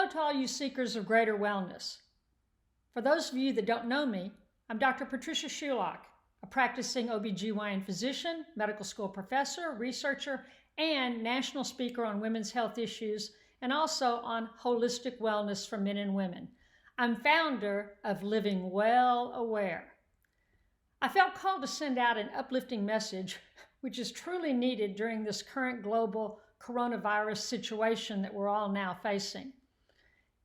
Hello to all you seekers of greater wellness. For those of you that don't know me, I'm Dr. Patricia Sulak, a practicing OBGYN physician, medical school professor, researcher, and national speaker on women's health issues and also on holistic wellness for men and women. I'm founder of Living Well Aware. I felt called to send out an uplifting message, which is truly needed during this current global coronavirus situation that we're all now facing.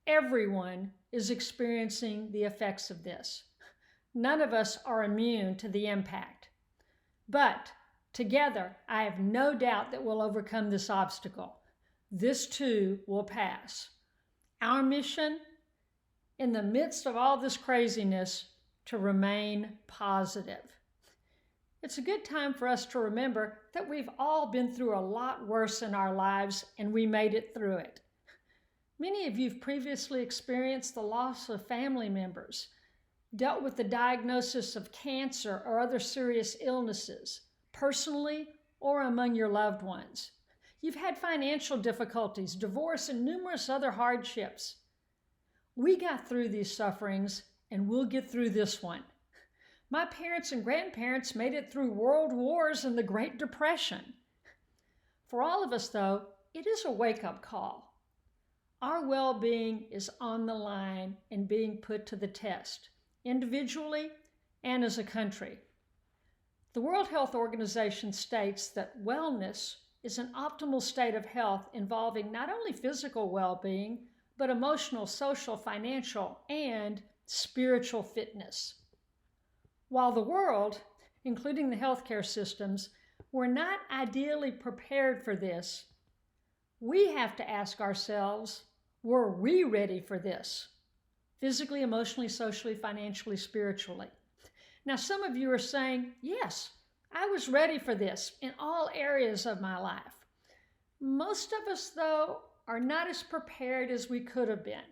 Everyone is experiencing the effects of this. None of us are immune to the impact. But together, I have no doubt that we'll overcome this obstacle. This too will pass. Our mission, in the midst of all this craziness, to remain positive. It's a good time for us to remember that we've all been through a lot worse in our lives and we made it through it. Many of you have previously experienced the loss of family members, dealt with the diagnosis of cancer or other serious illnesses, personally or among your loved ones. You've had financial difficulties, divorce, and numerous other hardships. We got through these sufferings, and we'll get through this one. My parents and grandparents made it through world wars and the Great Depression. For all of us, though, it is a wake-up call. Our well-being is on the line and being put to the test, individually and as a country. The World Health Organization states that wellness is an optimal state of health involving not only physical well-being, but emotional, social, financial, and spiritual fitness. While the world, including the healthcare systems, were not ideally prepared for this, we have to ask ourselves, were we ready for this? Physically, emotionally, socially, financially, spiritually. Now, some of you are saying, yes, I was ready for this in all areas of my life. Most of us, though, are not as prepared as we could have been.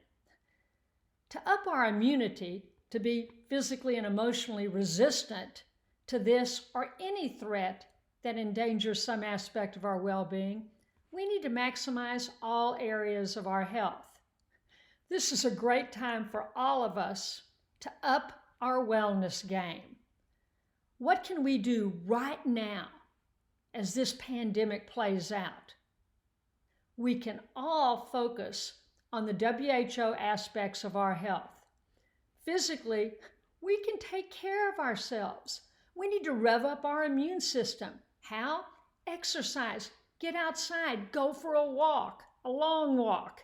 To up our immunity, to be physically and emotionally resistant to this or any threat that endangers some aspect of our well-being, we need to maximize all areas of our health. This is a great time for all of us to up our wellness game. What can we do right now as this pandemic plays out? We can all focus on the WHO aspects of our health. Physically, we can take care of ourselves. We need to rev up our immune system. How? Exercise. Get outside, go for a walk, a long walk.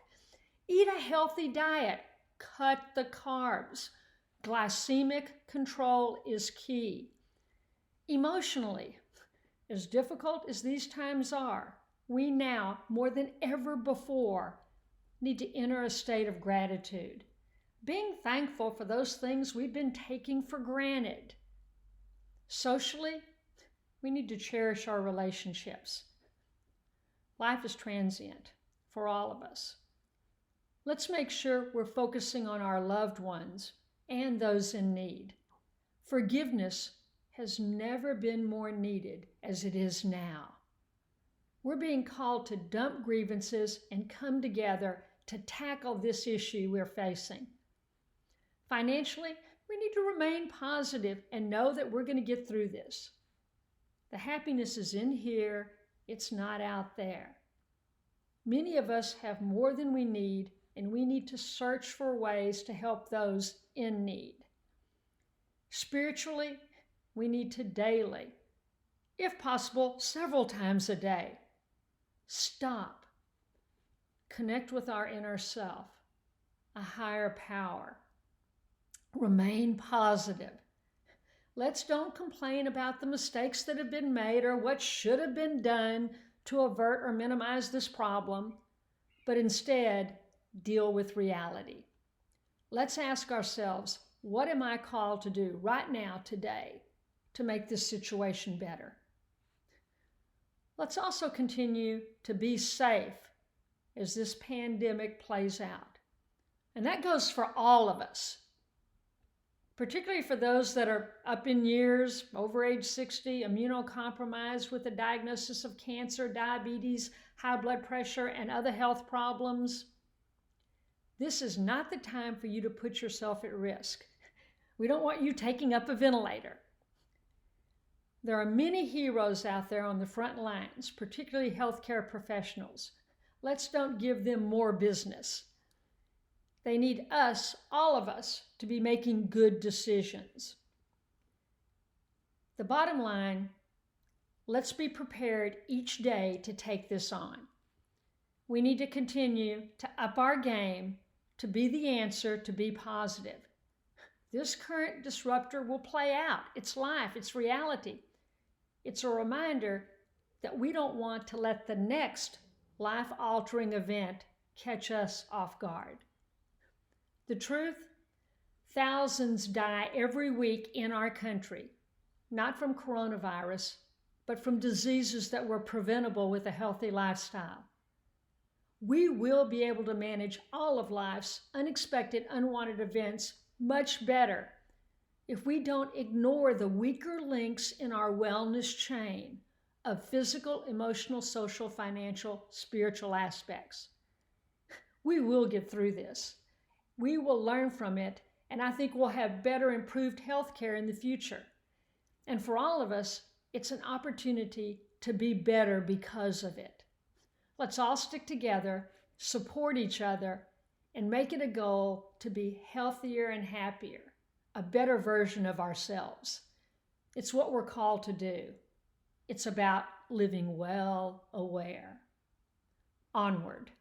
Eat a healthy diet, cut the carbs. Glycemic control is key. Emotionally, as difficult as these times are, we now, more than ever before, need to enter a state of gratitude, being thankful for those things we've been taking for granted. Socially, we need to cherish our relationships. Life is transient for all of us. Let's make sure we're focusing on our loved ones and those in need. Forgiveness has never been more needed as it is now. We're being called to dump grievances and come together to tackle this issue we're facing. Financially, we need to remain positive and know that we're going to get through this. The happiness is in here. It's not out there. Many of us have more than we need, and we need to search for ways to help those in need. Spiritually, we need to daily, if possible, several times a day, stop, connect with our inner self, a higher power, remain positive. Let's don't complain about the mistakes that have been made or what should have been done to avert or minimize this problem, but instead deal with reality. Let's ask ourselves, what am I called to do right now, today, to make this situation better? Let's also continue to be safe as this pandemic plays out. And that goes for all of us, particularly for those that are up in years, over age 60, immunocompromised with a diagnosis of cancer, diabetes, high blood pressure, and other health problems. This is not the time for you to put yourself at risk. We don't want you taking up a ventilator. There are many heroes out there on the front lines, particularly healthcare professionals. Let's don't give them more business. They need us, all of us, to be making good decisions. The bottom line, let's be prepared each day to take this on. We need to continue to up our game, to be the answer, to be positive. This current disruptor will play out. It's life, it's reality. It's a reminder that we don't want to let the next life-altering event catch us off guard. The truth, thousands die every week in our country, not from coronavirus, but from diseases that were preventable with a healthy lifestyle. We will be able to manage all of life's unexpected, unwanted events much better if we don't ignore the weaker links in our wellness chain of physical, emotional, social, financial, spiritual aspects. We will get through this. We will learn from it, and I think we'll have better, improved health care in the future. And for all of us, it's an opportunity to be better because of it. Let's all stick together, support each other, and make it a goal to be healthier and happier, a better version of ourselves. It's what we're called to do. It's about living well aware. Onward.